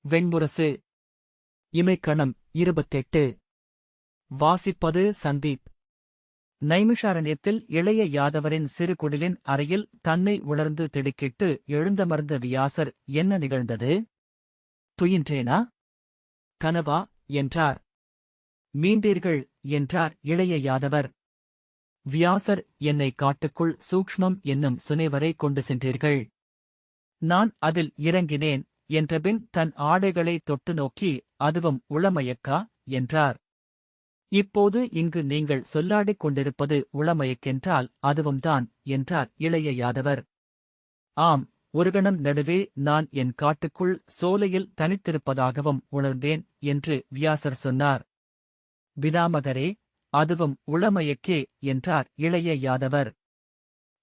வெண்முரசு. இமைக்கணம் 28. வாசிப்பது சந்தீப். நைமிஷாரண்யத்தில் இளைய யாதவரின் சிறு குடிலின் அறையில் தன்னை உணர்ந்து திடுக்கிட்டு எழுந்தமர்ந்த வியாசர், என்ன நிகழ்ந்தது? துயின்றேனா? கனவா? என்றார். மீண்டீர்கள் என்றார் இளைய யாதவர். வியாசர், என்னை காட்டுக்குள் சூக்ஷ்மம் என்னும் சுனைவரை கொண்டு சென்றீர்கள். நான் அதில் இறங்கினேன் என்றபின் தன் ஆடைகளை தொட்டு நோக்கி, அதுவும் உளமயக்கா என்றார். இப்போது இங்கு நீங்கள் சொல்லாடிக் கொண்டிருப்பது உளமயக்கென்றால் அதுவும்தான் என்றார் இளைய யாதவர். ஆம், ஒரு கணம் நடுவே நான் என் காட்டுக்குள் சோலையில் தனித்திருப்பதாகவும் உணர்ந்தேன் என்று வியாசர் சொன்னார். பிதாமகரே, அதுவும் உளமயக்கே என்றார் இளைய யாதவர்.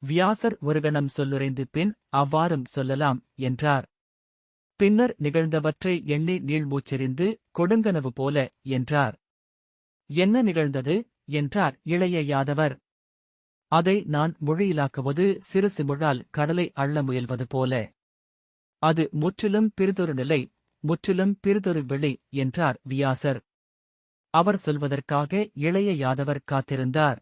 வியாசர் ஒரு கணம் சொல்லுரைந்து பின் அவ்வாறும் சொல்லலாம் என்றார். பின்னர் நிகழ்ந்தவற்றை எண்ணி நீள்மூச்செறிந்து கொடுங்கனவு போல என்றார். என்ன நிகழ்ந்தது என்றார் இளைய யாதவர். அதை நான் மொழியிலாக்குவது சிறு சிமுழால் கடலை அள்ள முயல்வது போல. அது முற்றிலும் பிறிதொரு நிலை, முற்றிலும் பிறிதொரு வெளி என்றார் வியாசர். அவர் சொல்வதற்காக இளைய யாதவர் காத்திருந்தார்.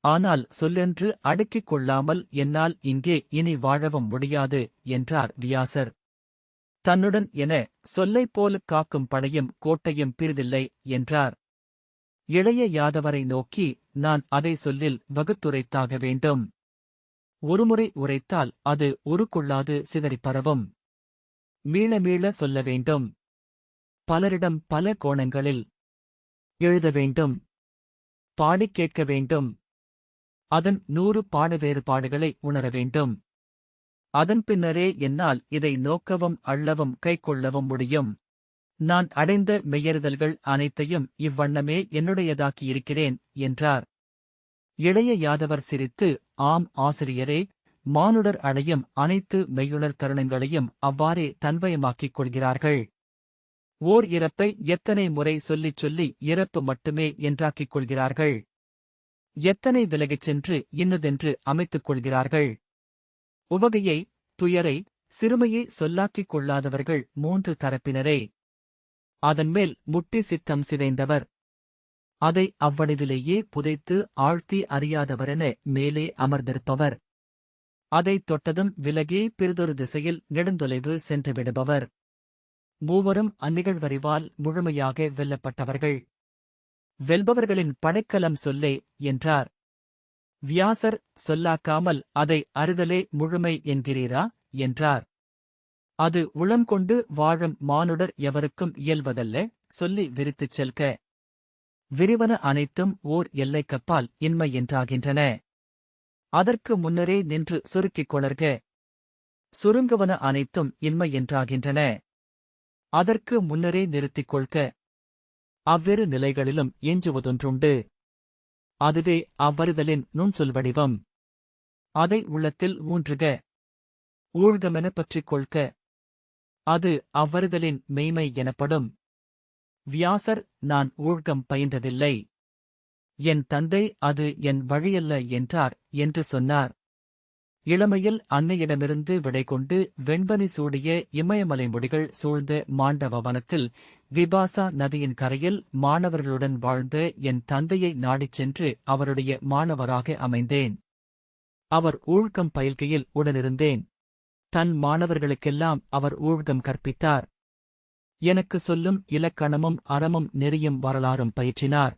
ஆனால் சொல்லென்று அடுக்கிக் கொள்ளாமல் என்னால் இங்கே இனி வாழவும் முடியாது என்றார் வியாசர். தன்னுடன் என சொல்லைப் போல் காக்கும் படையும் கோட்டையும் பிறிதில்லை என்றார். இளைய யாதவரை நோக்கி, நான் அதை சொல்லில் வகுத்துரைத்தாக வேண்டும். ஒருமுறை உரைத்தால் அது உருக்கொள்ளாது சிதறிப் பரவும். மீள மீள சொல்ல வேண்டும். பலரிடம் பல கோணங்களில் எழுத வேண்டும். பாடிக் கேட்க வேண்டும். அதன் 100 பாட வேறுபாடுகளை உணர வேண்டும். அதன் பின்னரே என்னால் இதை நோக்கவும் அள்ளவும் கைக்கொள்ளவும் முடியும். நான் அடைந்த மெய்யறிதல்கள் அனைத்தையும் இவ்வண்ணமே என்னுடையதாக்கியிருக்கிறேன் என்றார். இளைய யாதவர் சிரித்து, ஆம் ஆசிரியரே, மானுடர் அடையும் அனைத்து மெய்யுணர் தருணங்களையும் அவ்வாறே தன்வயமாக்கிக் கொள்கிறார்கள். ஓர் இறப்பை எத்தனை முறை சொல்லிச் சொல்லி இறப்பு மட்டுமே என்றாக்கிக் கொள்கிறார்கள். எத்தனை விலகிச் சென்று இன்னதென்று அமைத்துக் கொள்கிறார்கள். உவகையை, துயரை, சிறுமையை சொல்லாக்கிக் கொள்ளாதவர்கள் 3 தரப்பினரே. அதன்மேல் முட்டி சித்தம் சிதைந்தவர். அதை அவ்வடிவிலேயே புதைத்து ஆழ்த்தி அறியாதவரென மேலே அமர்ந்திருப்பவர். அதைத் தொட்டதும் விலகி பிறிதொரு திசையில் நெடுந்தொலைவு சென்று விடுபவர். மூவரும் அந்நிகழ்வறிவால் முழுமையாக வெல்லப்பட்டவர்கள். வெல்பவர்களின் படைக்கலம் சொல்லே என்றார். வியாசர், சொல்லாக்காமல் அதை அறிதலே முழுமை என்கிறீரா என்றார். அது உளங்கொண்டு வாழும் மானுடர் எவருக்கும் இயல்வதல்ல, சொல்லி விரித்துச் செல்க. விரிவன அனைத்தும் ஓர் எல்லைக்கப்பால் இன்மை என்றாகின்றன. அதற்கு முன்னரே நின்று சுருக்கிக் கொணர்க. சுருங்குவன அனைத்தும் இன்மை என்றாகின்றன. அதற்கு முன்னரே நிறுத்திக் கொள்க. அவ்விரு நிலைகளிலும் எஞ்சுவதொன்றுண்டு. அதுவே அவ்வறிதலின் நுண்சொல் வடிவம். அதை உள்ளத்தில் ஊன்றுக. ஊழ்கமெனப் பற்றிக் கொள்க. அது அவ்வறிதலின் மெய்மை எனப்படும். வியாசர், நான் ஊழ்கம் பயின்றதில்லை. என் தந்தை அது என் வழியல்ல என்றார் என்று சொன்னார். இளமையில் அன்னையிடமிருந்து விடைகொண்டு வெண்பனி சூடிய இமயமலை முடிகள் சூழ்ந்த மாண்டவ வனத்தில் விபாசா நதியின் கரையில் மாணவர்களுடன் வாழ்ந்த என் தந்தையை நாடிச் சென்று அவருடைய மாணவராக அமைந்தேன். அவர் ஊழ்கம் பயில்கையில் உடனிருந்தேன். தன் மாணவர்களுக்கெல்லாம் அவர் ஊழ்கம் கற்பித்தார். எனக்கு சொல்லும் இலக்கணமும் அறமும் நெறியும் வரலாறும் பயிற்றினார்.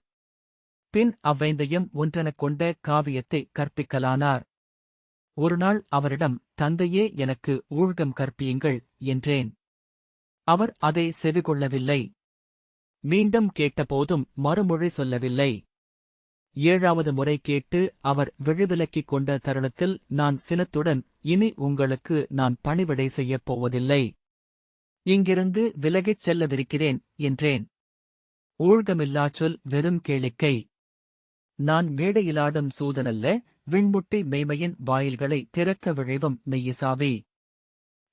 பின் அவ்வைந்தையும் ஒன்றெனக் கொண்ட காவியத்தை கற்பிக்கலானார். ஒருநாள் அவரிடம், தந்தையே, எனக்கு ஊழ்கம் கற்பியுங்கள் என்றேன். அவர் அதை செவிகொள்ளவில்லை. மீண்டும் கேட்டபோதும் மறுமொழி சொல்லவில்லை. 7வது முறை கேட்டு அவர் விழிவிலக்கிக் கொண்ட தருணத்தில் நான் சினத்துடன், இனி உங்களுக்கு நான் பணிவிடை செய்யப் போவதில்லை. இங்கிருந்து விலகிச் செல்லவிருக்கிறேன் என்றேன். ஊழ்கமில்லாச் சொல் வெறும் கேளிக்கை. நான் மேடையிலாடும் சூதனல்ல, விண்முட்டி மெய்மையின் வாயில்களை திறக்க விழைவும் மெய்யிசாவி.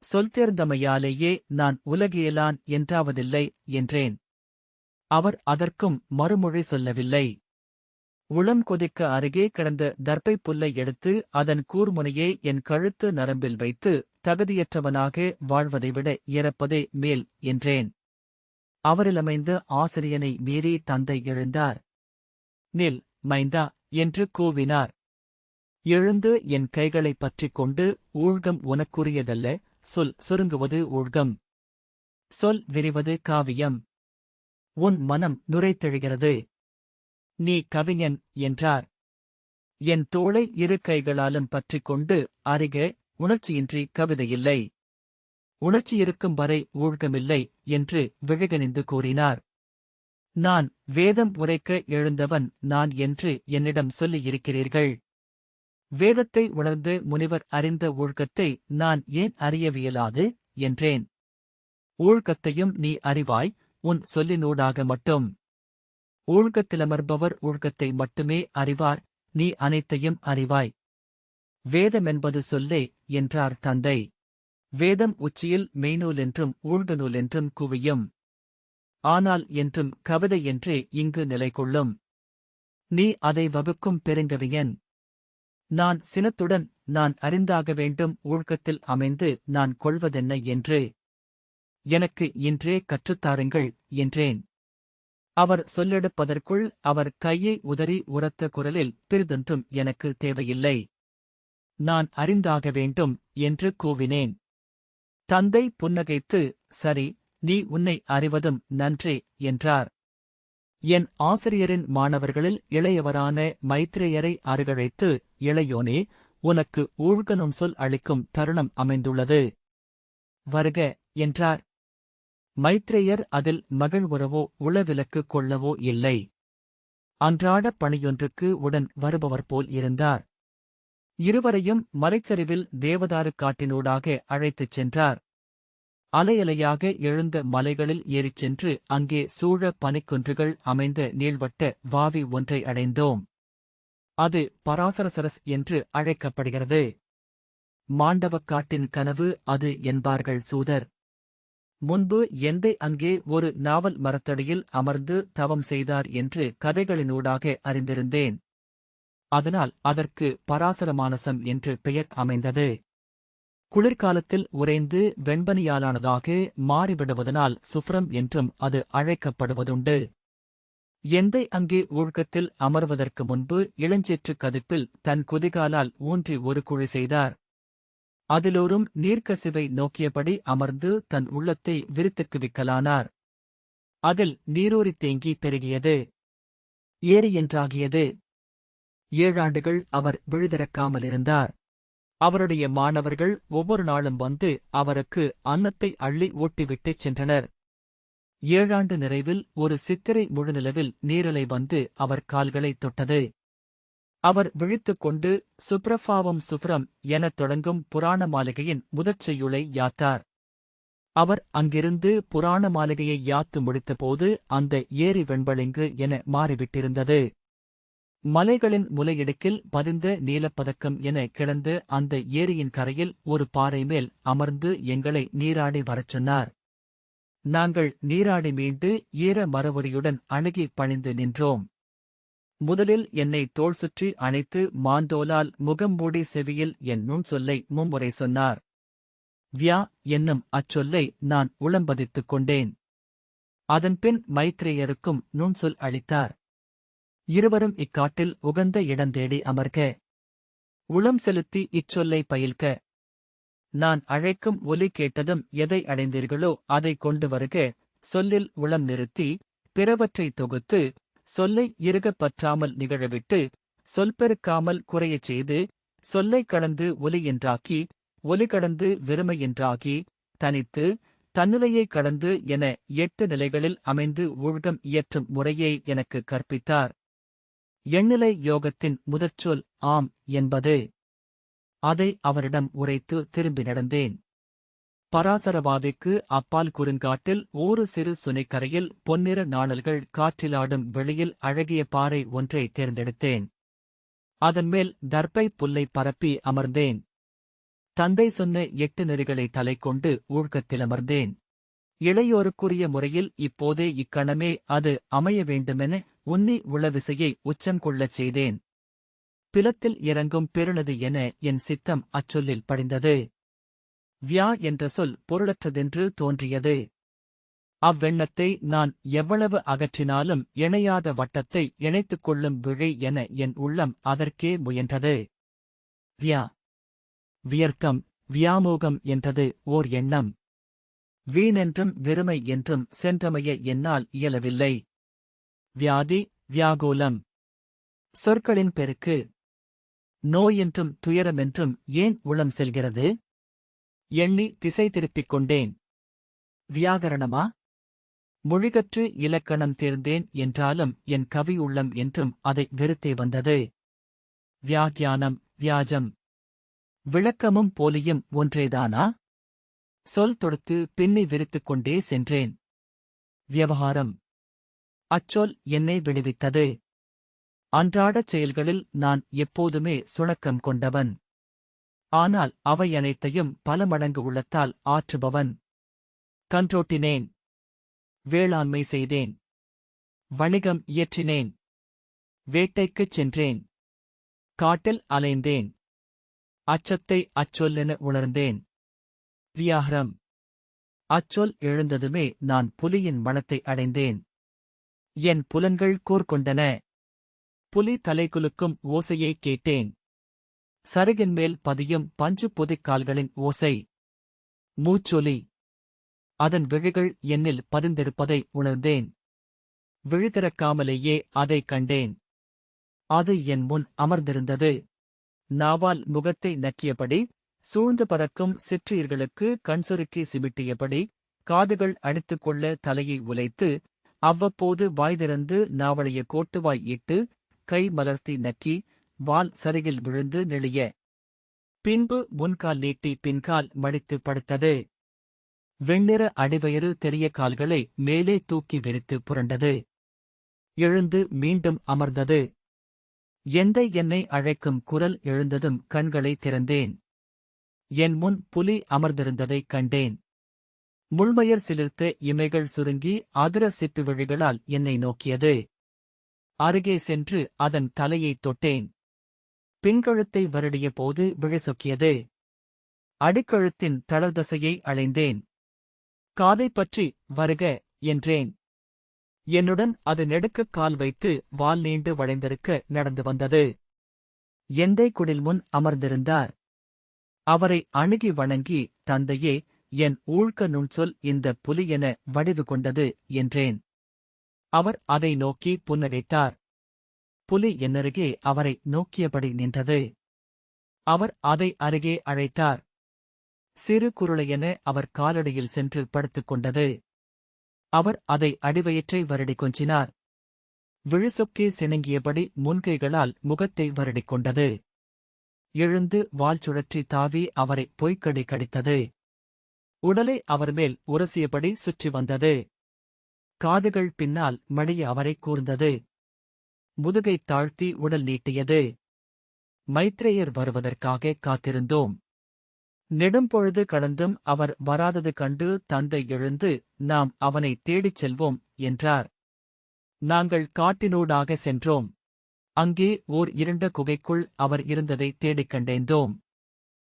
சொல் தேர்ந்தமையாலேயே நான் உலகியலான் என்றாவதில்லை என்றேன். அவர் அதற்கும் மறுமொழி சொல்லவில்லை. உளம் கொதிக்க அருகே கிடந்த தர்ப்பைப் புல்லை எடுத்து அதன் கூர்முனையை என் கழுத்து நரம்பில் வைத்து தகுதியற்றவனாக வாழ்வதைவிட இறப்பதே மேல் என்றேன். அவரிலமைந்த ஆசிரியனை மீறி தந்தை எழுந்தார். நில், மைந்தா என்று கூவினார். எழுந்து என் கைகளைப் பற்றிக் கொண்டு, ஊழ்கம் உனக்குரியதல்ல, சொல் சுருங்குவது ஊழ்கம். சொல் விரிவது காவியம். உன் மனம் நுரைத்தெழுகிறது. நீ கவிஞன் என்றார். என் தோளை இரு கைகளாலும் பற்றிக் கொண்டு, அறிக, உணர்ச்சியின்றி கவிதையில்லை. உணர்ச்சியிருக்கும் வரை ஊழ்கமில்லை என்று விழுகணிந்து கூறினார். நான் வேதம் உரைக்க எழுந்தவன் நான் என்று என்னிடம் சொல்லியிருக்கிறீர்கள். வேதத்தை உணர்ந்து முனிவர் அறிந்த ஊழ்கத்தை நான் ஏன் அறியவியலாது என்றேன். ஊழ்கத்தையும் நீ அறிவாய், உன் சொல்லினூடாக மட்டும். ஊழ்கத்திலமர்பவர் ஊழ்கத்தை மட்டுமே அறிவார், நீ அனைத்தையும் அறிவாய். வேதமென்பது சொல்லே என்றார் தந்தை. வேதம் உச்சியில் மெய்நூலென்றும் ஊழ்கநூலென்றும் குவியும். ஆனால் என்றும் கவிதை என்றே இங்கு நிலை கொள்ளும். நீ அதை வகுக்கும் பெருங்கவியன். நான் சினத்துடன் நான் அறிந்தாக வேண்டும் ஊழ்கத்தில் அமைந்து நான் கொள்வதென்ன என்று. எனக்கு இன்றே கற்றுத்தாருங்கள் என்றேன். அவர் சொல்லெடுப்பதற்குள் அவர் கையை உதறி உரத்த குரலில் பிறிதொன்றும் எனக்கு தேவையில்லை. நான் அறிந்தாக வேண்டும் என்று கூவினேன். தந்தை புன்னகைத்து, சரி, நீ உன்னை அறிவதும் நன்றே என்றார். என் ஆசிரியரின் மாணவர்களில் இளையவரான மைத்ரேயரை அருகழைத்து, இளையோனே, உனக்கு ஊழ்கனும் சொல் அளிக்கும் தருணம் அமைந்துள்ளது. வருக என்றார். மைத்ரேயர் அதில் மகிழ்வுறவோ உளவிலக்கு கொள்ளவோ இல்லை. அன்றாடப் பணியொன்றுக்கு உடன் வருபவர் போல் இருந்தார். இருவரையும் மலைச்சரிவில் தேவதாரு காட்டினூடாக அழைத்துச் சென்றார். அலையலையாக எழுந்த மலைகளில் ஏறிச் சென்று அங்கே சூழ பனிக்குன்றுகள் அமைந்த நீள்வட்ட வாவி ஒன்றை அடைந்தோம். அது பராசரசரஸ் என்று அழைக்கப்படுகிறது. மாண்டவக்காட்டின் கனவு அது என்பார்கள் சூதர். முன்பு எந்தை அங்கே ஒரு நாவல் மரத்தடியில் அமர்ந்து தவம் செய்தார் என்று கதைகளினூடாக அறிந்திருந்தேன். அதனால் அதற்கு பராசரமானசம் என்று பெயர் அமைந்தது. குளிர்காலத்தில் உறைந்து வெண்பனியாலானதாக மாறிவிடுவதனால் சுப்ரம் என்றும் அது அழைக்கப்படுவதுண்டு. எந்தை அங்கே ஊழ்கத்தில் அமர்வதற்கு முன்பு இளஞ்சேற்று கதிப்பில் தன் குதிகாலால் ஊன்றி ஒரு குழி செய்தார். அதிலோரும் நீர்க்கசிவை நோக்கியபடி அமர்ந்து தன் உள்ளத்தை விரித்துக்குவிக்கலானார். அதில் நீரூறி தேங்கி பெருகியது. ஏரி என்றாகியது. 7 ஆண்டுகள் அவர் விழிதிறக்காமலிருந்தார். அவருடைய மாணவர்கள் ஒவ்வொரு நாளும் வந்து அவருக்கு அன்னத்தை அள்ளி ஊட்டிவிட்டுச் சென்றனர். 7 ஆண்டு நிறைவில் ஒரு சித்திரை முழுநிலவில் நீரலை வந்து அவர் கால்களைத் தொட்டது. அவர் விழித்துக் கொண்டு சுப்ரபாவம் சுப்ரம் எனத் தொடங்கும் புராண மாளிகையின் முதற் செய்யுளை யாத்தார். அவர் அங்கிருந்து புராண மாளிகையை யாத்து முடித்தபோது அந்த ஏரி வெண்பளிங்கு என மாறிவிட்டிருந்தது. மலைகளின் முலையிடுக்கில் பதிந்த நீலப்பதக்கம் என கிடந்த அந்த ஏரியின் கரையில் ஒரு பாறை மேல் அமர்ந்து எங்களை நீராடி வரச் சொன்னார். நாங்கள் நீராடி மீண்டு ஈர மரவொரியுடன் அணுகி பணிந்து நின்றோம். முதலில் என்னை தோள் சுற்றி அணைத்து மாந்தோலால் முகம் மூடி செவியில் என் நுண்சொல்லை மும்முறை சொன்னார். வியா என்னும் அச்சொல்லை நான் உளம்பதித்துக் கொண்டேன். அதன்பின் மைத்ரேயருக்கும் நுண்சொல் அளித்தார். இருவரும் இக்காட்டில் உகந்த இடந்தேடி அமர்க. உளம் செலுத்தி இச்சொல்லை பயில்க. நான் அழைக்கும் ஒலி கேட்டதும் எதை அடைந்தீர்களோ அதைக் கொண்டு வருக. சொல்லில் உளம் நிறுத்தி பிறவற்றை தொகுத்து சொல்லை இறுகப் பற்றாமல் நிகழவிட்டு சொல்பெருக்காமல் குறையச் செய்து சொல்லைக் கடந்து ஒலி என்றாக்கி ஒலி கடந்து வெறுமை என்றாகி தனித்து தன்னிலையைக் கடந்து என 8 நிலைகளில் அமைந்து ஊழ்கம் இயற்றும் முறையை எனக்கு கற்பித்தார். எண்ணிலை யோகத்தின் முதற்சொல் ஆம் என்பது. அதை அவரிடம் உரைத்து திரும்பி நடந்தேன். பராசரவாவிக்கு அப்பால் குறுங்காட்டில் ஒரு சிறு சுனைக்கரையில் பொன்னிற நாணல்கள் காற்றிலாடும் வெளியில் அழகிய பாறை ஒன்றை தேர்ந்தெடுத்தேன். அதன்மேல் தர்ப்பை புல்லை பரப்பி அமர்ந்தேன். தந்தை சொன்ன 8 நெறிகளை தலைக்கொண்டு ஊழ்கத்தில் அமர்ந்தேன். இளையோருக்குரிய முறையில் இப்போதே இக்கணமே அது அமைய வேண்டுமென உன்னி உளவிசையை உச்சம் கொள்ளச் செய்தேன். பிலத்தில் இறங்கும் பெருநதி என என் சித்தம் அச்சொல்லில் படிந்தது. வியா என்ற சொல் பொருளற்றதென்று தோன்றியது. அவ்வெண்ணத்தை நான் எவ்வளவு அகற்றினாலும் இணையாத வட்டத்தை இணைத்துக் கொள்ளும் விழை என என் உள்ளம் அதற்கே முயன்றது. வியா வியர்க்கம், வியாமோகம் என்றது ஓர் எண்ணம். வீணென்றும் வெறுமை என்றும் சென்றமைய என்னால் இயலவில்லை. வியாதி, வியாகுலம் சொற்களின் பெருக்கு. நோயென்றும் துயரமென்றும் ஏன் உளம் செல்கிறது? எண்ணி திசை திருப்பிக் கொண்டேன். வியாகரணமா? மொழிகற்று இலக்கணம் தேர்ந்தேன் என்றாலும் என் கவி உள்ளம் என்றும் அதை வெறுத்தே வந்தது. வியாக்கியானம், வியாஜம், விளக்கமும் போலியும் ஒன்றேதானா? சொல் தொடுத்து பின்னி விரித்துக் கொண்டே சென்றேன். வியவகாரம், அச்சொல் என்னை விடுவித்தது. அன்றாடச் செயல்களில் நான் எப்போதுமே சுணக்கம் கொண்டவன். ஆனால் அவை அனைத்தையும் பல மடங்கு உள்ளத்தால் ஆற்றுபவன். கன்றோட்டினேன். வேளாண்மை செய்தேன். வணிகம் இயற்றினேன். வேட்டைக்குச் சென்றேன். காட்டில் அலைந்தேன். அச்சத்தை அச்சொல்லென உணர்ந்தேன். வியாகரம், அச்சொல் எழுந்ததுமே நான் புலியின் மனத்தை அடைந்தேன். என் புலன்கள் கூர்கொண்டன. புலி தலைகுலுக்கும் ஓசையைக் கேட்டேன். சருகின்மேல் பதியும் பஞ்சு பொதிக்கால்களின் ஓசை. மூச்சொலி. அதன் விழிகள் என்னில் பதிந்திருப்பதை உணர்ந்தேன். விழிதிறக்காமலேயே அதைக் கண்டேன். அது என் முன் அமர்ந்திருந்தது. நாவால் முகத்தை நக்கியபடி, சூழ்ந்து பறக்கும் சிற்றுயிர்களுக்கு கண்சொருக்கி சிமிட்டியபடி, காதுகள் அடித்துக் கொள்ள தலையை உலைத்து, அவ்வப்போது வாய்திறந்து நாவளைய கோட்டுவாய் இட்டு, கை மலர்த்தி நக்கி, வால் சரிகில் விழுந்து நெளிய. பின்பு முன்கால் நீட்டி பின்கால் மடித்து படுத்தது. வெண்ணிற அடிவயிறு தெரிய கால்களை மேலே தூக்கி விரித்து புரண்டது. எழுந்து மீண்டும் அமர்ந்தது. எந்தை என்னை அழைக்கும் குரல் எழுந்ததும் கண்களை திறந்தேன். என் முன் புலி அமர்ந்திருந்ததைக் கண்டேன். முள்மயர் சிலிர்த்த இமைகள் சுருங்கி அதிர சிப்பி விழிகளால் என்னை நோக்கியது. அருகே சென்று அதன் தலையைத் தொட்டேன். பின்கழுத்தை வருடிய போது விழிசொக்கியது. அடிக்கழுத்தின் தளர்தசையை அளைந்தேன். காதைப் பற்றி வருக என்றேன். என்னுடன் அது நெடுக்கக் கால் வைத்து வால் நீண்டு வளைந்திருக்க நடந்து வந்தது. எந்தை குடில் முன் அமர்ந்திருந்தார். அவரை அணுகி வணங்கி, தந்தையே, என் ஊழ்க்க நுண்சொல் இந்த புலி என வடிவு கொண்டது என்றேன். அவர் அதை நோக்கி புன்னகைத்தார். புலி என்னருகே அவரை நோக்கியபடி நின்றது. அவர் அதை அருகே அழைத்தார். சிறு குருளையென அவர் காலடியில் சென்று படுத்துக் கொண்டது. அவர் அதை அடிவயிற்றை வருடி கொஞ்சினார். விழுசொக்கே சிணுங்கியபடி முன்கைகளால் முகத்தை வருடிக் கொண்டது. எழுந்து வால் சுழற்றி தாவி அவரை பொய்க்கடி கடித்தது. உடலை அவர் மேல் உரசியபடி சுற்றி வந்தது. காதுகள் பின்னால் மடிய அவரை கூர்ந்தது. முதுகைத் தாழ்த்தி உடல் நீட்டியது. மைத்ரேயர் வருவதற்காக காத்திருந்தோம். நெடும்பொழுது கடந்தும் அவர் வராதது கண்டு தந்தை எழுந்து, நாம் அவனை தேடிச் செல்வோம் என்றார். நாங்கள் காட்டினூடாக சென்றோம். அங்கே ஓர் இருண்ட குகைக்குள் அவர் இருந்ததை தேடிக் கண்டேந்தோம்.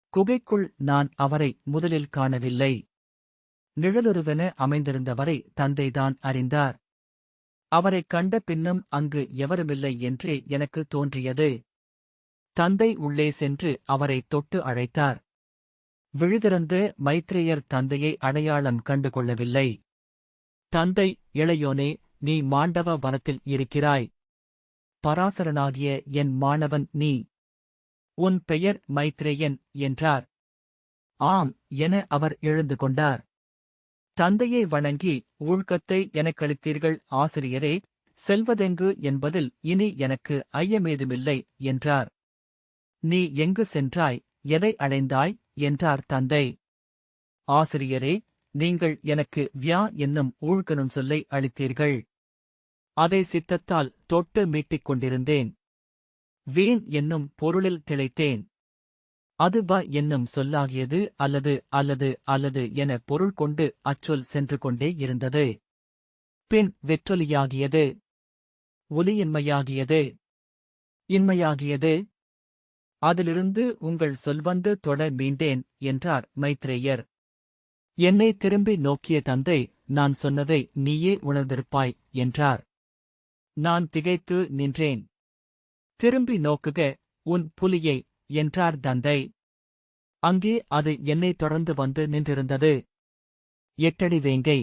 குகைக்குள் நான் அவரை முதலில் காணவில்லை. நிழலுருவென அமைந்திருந்தவரை தந்தைதான் அறிந்தார். அவரைக் கண்ட பின்னும் அங்கு எவருமில்லை என்றே எனக்கு தோன்றியது. தந்தை உள்ளே சென்று அவரை தொட்டு அழைத்தார். விழிதிறந்து மைத்ரேயர் தந்தையை அடையாளம் கண்டு கொள்ளவில்லை. தந்தை, இளையோனே, நீ மாண்டவ வனத்தில் இருக்கிறாய். பராசரனாகிய என் மாணவன் நீ. உன் பெயர் மைத்ரேயன் என்றார். ஆம் என அவர் எழுந்து கொண்டார். தந்தையை வணங்கி, ஊழ்க்கத்தை எனக்களித்தீர்கள் ஆசிரியரே, செல்வதெங்கு என்பதில் இனி எனக்கு ஐயமேதுமில்லை என்றார். நீ எங்கு சென்றாய், எதை அடைந்தாய் என்றார் தந்தை. ஆசிரியரே, நீங்கள் எனக்கு வியா என்னும் ஊழ்கனும் சொல்லை அளித்தீர்கள். அதை சித்தத்தால் தொட்டு மீட்டிக் கொண்டிருந்தேன். வீண் என்னும் பொருளில் திளைத்தேன். அது வ என்னும் சொல்லாகியது அல்லது அல்லது அல்லது என பொருள் கொண்டு அச்சொல் சென்று கொண்டே இருந்தது. பின் வெற்றொலியாகியது. ஒலியின்மையாகியது. இன்மையாகியது. அதிலிருந்து உங்கள் சொல்வந்து தொட மீண்டேன் என்றார் மைத்ரேயர். என்னை திரும்பி நோக்கிய தந்தை, நான் சொன்னதை நீயே உணர்ந்திருப்பாய் என்றார். நான் திகைத்து நின்றேன். திரும்பி நோக்குக உன் புலியை என்றார் தந்தை. அங்கே அது என்னை தொடர்ந்து வந்து நின்றிருந்தது. 8 அடி வேங்கை.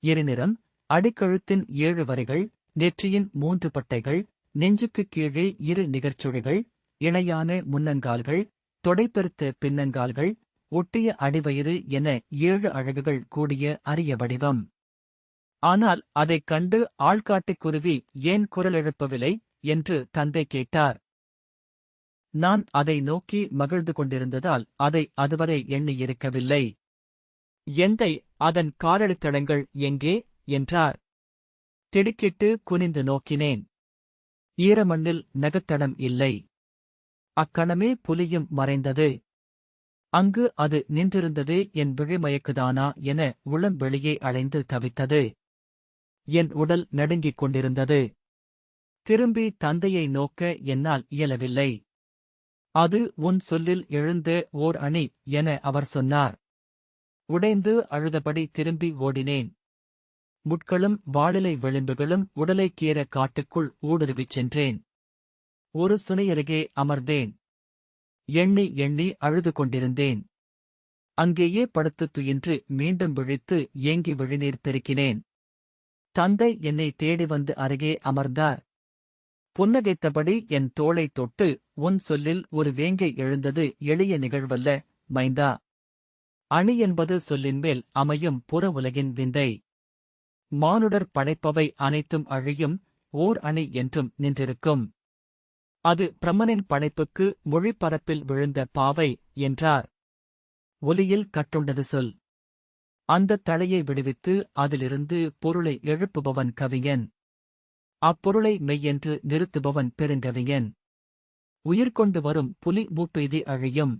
இருநிறம், அடிக்கழுத்தின் 7 வரிகள், நெற்றியின் 3 பட்டைகள், நெஞ்சுக்குக் கீழே 2 நிகர்ச்சுழிகள், இணையான முன்னங்கால்கள், தொடைப்பெருத்த பின்னங்கால்கள், ஒட்டிய அடிவயிறு என 7 அழகுகள் கூடிய அரிய வடிவம். ஆனால் அதைக் கண்டு ஆள்காட்டுக் குருவி ஏன் குரல் எழுப்பவில்லை என்று தந்தை கேட்டார். நான் அதை நோக்கி மகிழ்ந்து கொண்டிருந்ததால் அதை அதுவரை எண்ணியிருக்கவில்லை. எந்தை, அதன் காலடித்தடங்கள் எங்கே என்றார். திடுக்கிட்டு குனிந்து நோக்கினேன். ஈரமண்ணில் நகத்தடம் இல்லை. அக்கணமே புலியும் மறைந்தது. அங்கு அது நின்றிருந்தது என் விழிமயக்குதானா என உளம் வெளியே அலைந்து தவித்தது. என் உடல் நடுங்கிக் கொண்டிருந்தது. திரும்பி தந்தையை நோக்க என்னால் இயலவில்லை. அது உன் சொல்லில் எழுந்த ஓர் அணி என அவர் சொன்னார். உடைந்து அழுதபடி திரும்பி ஓடினேன். முட்களும் வாளிலை விளிம்புகளும் உடலைக் கீற காட்டுக்குள் ஊடுருவிச் சென்றேன். ஒரு சுனையருகே அமர்ந்தேன். எண்ணி எண்ணி அழுது கொண்டிருந்தேன். அங்கேயே படுத்துத் துயின்று மீண்டும் விழித்து ஏங்கி விழிநீர் பெருக்கினேன். தந்தை என்னை தேடி வந்து அருகே அமர்ந்தார். புன்னகைத்தபடி என் தோளைத் தொட்டு, உன் சொல்லில் ஒரு வேங்கை எழுந்தது எளிய நிகழ்வல்ல மைந்தா. அணி என்பது சொல்லின்மேல் அமையும் புற உலகின் விந்தை. மானுடர் படைப்பவை அனைத்தும் அழியும், ஓர் அணி என்றும் நின்றிருக்கும். அது பிரம்மனின் படைப்புக்கு மொழிப்பரப்பில் விழுந்த பாவை என்றார். ஒலியில் கட்டுண்டது சொல். அந்தத் தளையை விடுவித்து அதிலிருந்து பொருளை எழுப்புபவன் கவிஞன். அப்பொருளை மெய்யென்று நிறுத்துபவன் பெருங்கவிஞன். உயிர்கொண்டு வரும் புலி மூப்பெய்தி அழியும்.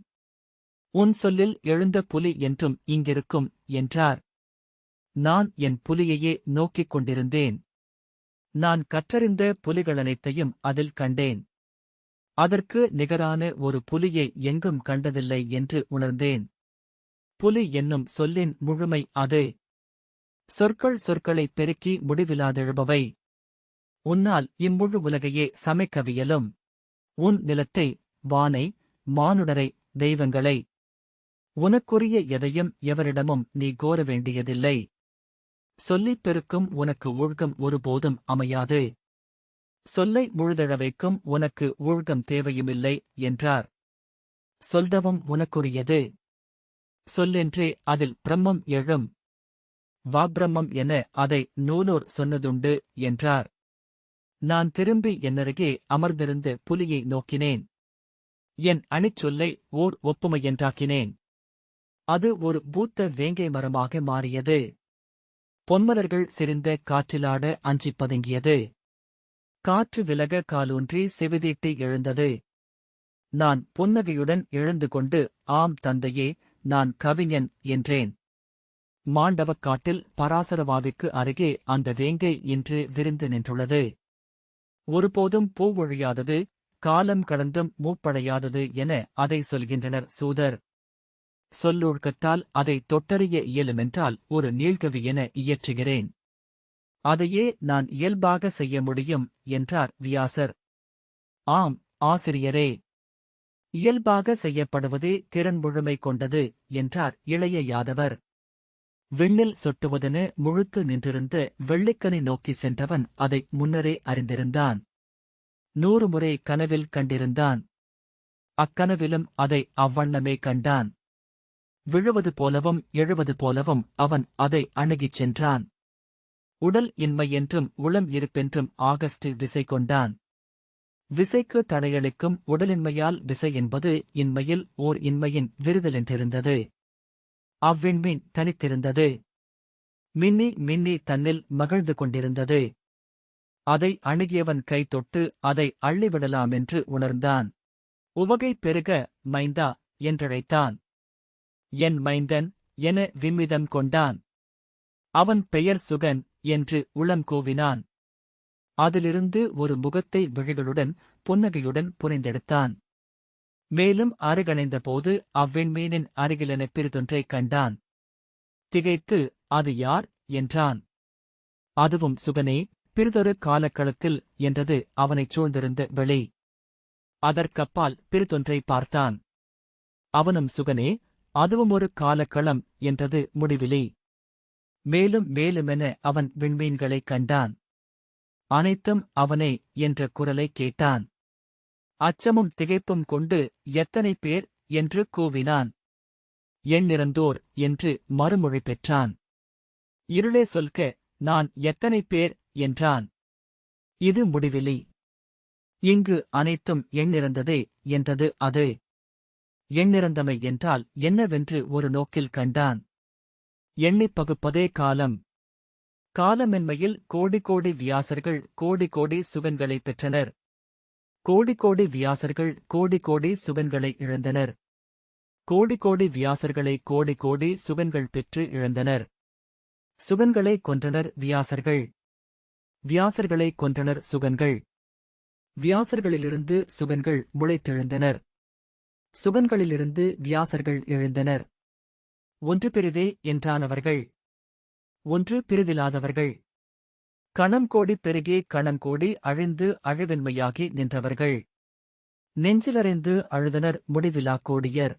உன் சொல்லில் எழுந்த புலி என்றும் இங்கிருக்கும் என்றார். நான் என் புலியையே நோக்கிக் கொண்டிருந்தேன். நான் கற்றறிந்த புலிகளனைத்தையும் அதில் கண்டேன். அதற்கு நிகரான ஒரு புலியை எங்கும் கண்டதில்லை என்று உணர்ந்தேன். புலி என்னும் சொல்லின் முழுமை அது. சொற்கள் சொற்களைப் பெருக்கி முடிவிலாதெழுபவை. உன்னால் இம்முழு உலகையே சமைக்கவியலும். உன் நிலத்தை, வானை, மானுடரை, தெய்வங்களை. உனக்குரிய எதையும் எவரிடமும் நீ கோர வேண்டியதில்லை. சொல்லிப் பெருக்கும் உனக்கு ஊழ்கம் ஒருபோதும் அமையாது. சொல்லை முழுதழ வைக்கும் உனக்கு ஊழ்கம் தேவையுமில்லை என்றார். சொல்தவம் உனக்குரியது. சொல்லென்றே அதில் பிரம்மம் எழும். வாப்பிரம்மம் என அதை நூலோர் சொன்னதுண்டு என்றார். நான் திரும்பி என்னருகே அமர்ந்திருந்த புலியை நோக்கினேன். என் அணிச்சொல்லை ஓர் ஒப்புமையென்றாக்கினேன். அது ஒரு பூத்த வேங்கை மரமாக மாறியது. பொன்மலர்கள் செறிந்த காற்றிலாட அஞ்சிப் பதுங்கியது. காற்று விலக காலூன்றி செவிதீட்டி எழுந்தது. நான் புன்னகையுடன் எழுந்து கொண்டு, ஆம் தந்தையே, நான் கவிஞன் என்றேன். மாண்டவக் காட்டில் பராசரவாவிக்கு அருகே அந்த வேங்கை இன்று விரிந்து நின்றுள்ளது. ஒருபோதும் பூவொழியாதது, காலம் கடந்தும் மூப்படையாதது என அதை சொல்கின்றனர் சூதர். சொல்லொழுக்கத்தால் அதை தொட்டறிய இயலுமென்றால் ஒரு நீள்கவி என இயற்றுகிறேன். அதையே நான் இயல்பாக செய்ய முடியும் என்றார் வியாசர். ஆம் ஆசிரியரே. இயல்பாக செய்யப்படுவதே திறன் முழுமை கொண்டது என்றார் இளைய யாதவர். விண்ணில் சொட்டுவதென முழுத்து நின்றிருந்த வெள்ளிக்கனி நோக்கி சென்றவன் அதை முன்னரே அறிந்திருந்தான். 100 முறை கனவில் கண்டிருந்தான். அக்கனவிலும் அதை அவ்வண்ணமே கண்டான். விழுவது போலவும் எழுவது போலவும் அவன் அதை அணுகிச் சென்றான். உடல் இன்மையென்றும் உளம் இருப்பென்றும் ஆகஸ்ட் விசை கொண்டான். விசைக்கு தடையளிக்கும் உடலின்மையால் விசை என்பது இன்மையில் ஓர் இன்மையின் விரிதலென்றிருந்தது. அவ்விண்மீன் தனித்திருந்தது. மின்னி மின்னி தன்னில் மகிழ்ந்து கொண்டிருந்தது. அதை அணுகியவன் கை தொட்டு அதை அள்ளிவிடலாமென்று உணர்ந்தான். உவகை பெருக மைந்தா என்றழைத்தான். என் மைந்தன் என விம்மிதம் கொண்டான். அவன் பெயர் சுகன் என்று உளம் கூவினான். அதிலிருந்து ஒரு முகத்தை விழிகளுடன் புன்னகையுடன் புனைந்தெடுத்தான். மேலும் அருகணைந்தபோது அவ்விண்மீனின் அருகிலென பிறிதொன்றைக் கண்டான். திகைத்து, அது யார் என்றான். அதுவும் சுகனே, பிறிதொரு காலக்களத்தில் என்றது அவனைச் சூழ்ந்திருந்த வெளி. அதற்கப்பால் பிறிதொன்றை பார்த்தான். அவனும் சுகனே, அதுவும் ஒரு காலக்களம் என்றது முடிவிலி. மேலும் மேலுமென அவன் விண்மீன்களைக் கண்டான். அனைத்தும் அவனே என்ற குரலைக் கேட்டான். அச்சமும் திகைப்பும் கொண்டு எத்தனை பேர் என்று கூவினான். எண்ணிறந்தோர் என்று மறுமொழி பெற்றான். இருளே சொல்க, நான் எத்தனை பேர் என்றான். இது முடிவிலி. இங்கு அனைத்தும் எண்ணிறந்ததே என்றது அது. எண்ணிறந்தமை என்றால் என்னவென்று ஒரு நோக்கில் கண்டான். எண்ணிப் பகுப்பதே காலம். காலமென்மையில் கோடி கோடி வியாசர்கள் கோடி கோடி சுகன்களைப் பெற்றனர். கோடி கோடி வியாசர்கள் கோடி கோடி சுகன்களை இழந்தனர். கோடி கோடி வியாசர்களை கோடி கோடி சுகன்கள் பெற்று இழந்தனர். சுகன்களை கொன்றனர் வியாசர்கள். வியாசர்களை கொன்றனர் சுகன்கள். வியாசர்களிலிருந்து சுகன்கள் முளைத்தெழுந்தனர். சுகன்களிலிருந்து வியாசர்கள் எழுந்தனர். ஒன்று பெரிதே என்றானவர்கள். ஒன்று பிரிதிலாதவர்கள். கணம் கோடி பெருகே கணம் கோடி அழிந்து அழிவின்மையாகி நின்றவர்கள். நெஞ்சிலறைந்து அழுதனர் முடிவிலா கோடியர்.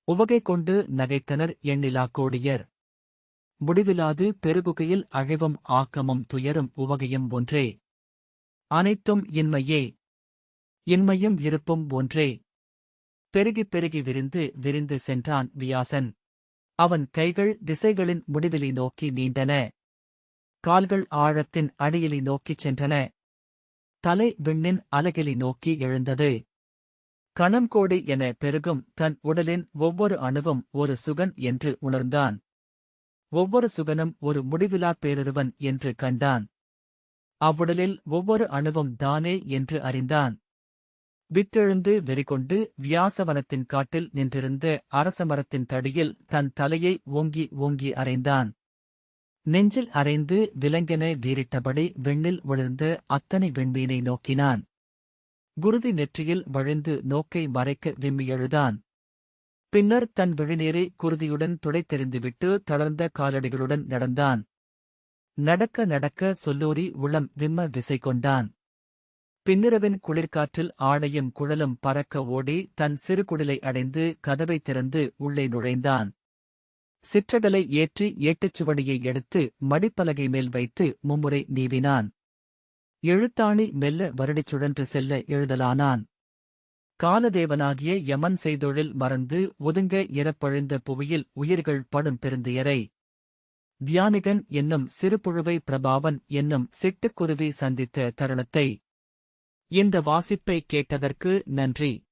உவகை கொண்டு நகைத்தனர் எண்ணிலா கோடியர். முடிவிலாது பெருகுகையில் அழிவும் ஆக்கமும் துயரும் உவகையும் ஒன்றே. அனைத்தும் இன்மையே. இன்மையும் இருப்பும் ஒன்றே. பெருகிப் பெருகி விரிந்து விரிந்து சென்றான் வியாசன். அவன் கைகள் திசைகளின் முடிவிலி நோக்கி நீண்டன. கால்கள் ஆழத்தின் அடியிலி நோக்கிச் சென்றன. தலை விண்ணின் அலகிலி நோக்கி எழுந்தது. கணம் கோடி என பெருகும் தன் உடலின் ஒவ்வொரு அணுவும் ஒரு சுகன் என்று உணர்ந்தான். ஒவ்வொரு சுகனும் ஒரு முடிவிலாப் பேரொருவன் என்று கண்டான். அவ்வுடலில் ஒவ்வொரு அணுவும் தானே என்று அறிந்தான். வித்தெழுந்து வெறிகொண்டு வியாசவனத்தின் காட்டில் நின்றிருந்த அரசமரத்தின் தடியில் தன் தலையை ஓங்கி ஓங்கி அறைந்தான். நெஞ்சில் அறைந்து விலங்கென வீறிட்டபடி விண்ணில் விழுந்த அத்தனை விண்மீனை நோக்கினான். குருதி நெற்றியில் வழிந்து நோக்கை மறைக்க விம்மி எழுதான். பின்னர் தன் விழிநீரை குருதியுடன் துடைத்தெறிந்துவிட்டு தளர்ந்த காலடிகளுடன் நடந்தான். நடக்க நடக்க சொல்லோரி உளம் விம்ம விசை கொண்டான். பின்னிரவின் குளிர்காற்றில் ஆடையும் குழலும் பறக்க ஓடி தன் சிறு குடிலை அடைந்து கதவைத் திறந்து உள்ளே நுழைந்தான். சிற்றகலை ஏற்றி ஏட்டுச்சுவடியை எடுத்து மடிப்பலகை மேல் வைத்து மும்முறை நீவினான். எழுத்தாணி மெல்ல வருடிச் சுழன்று செல்ல எழுதலானான். காலதேவனாகிய யமன் செய்தொழில் மறந்து ஒதுங்க இறப்பழிந்த புவியில் உயிர்கள் படும் பெருந்துயரை தியானிகன் என்னும் சிறுபுழுவை பிரபாவன் என்னும் சிட்டுக்குருவி சந்தித்த தருணத்தை இந்த வாசிப்பை கேட்டதற்கு நன்றி.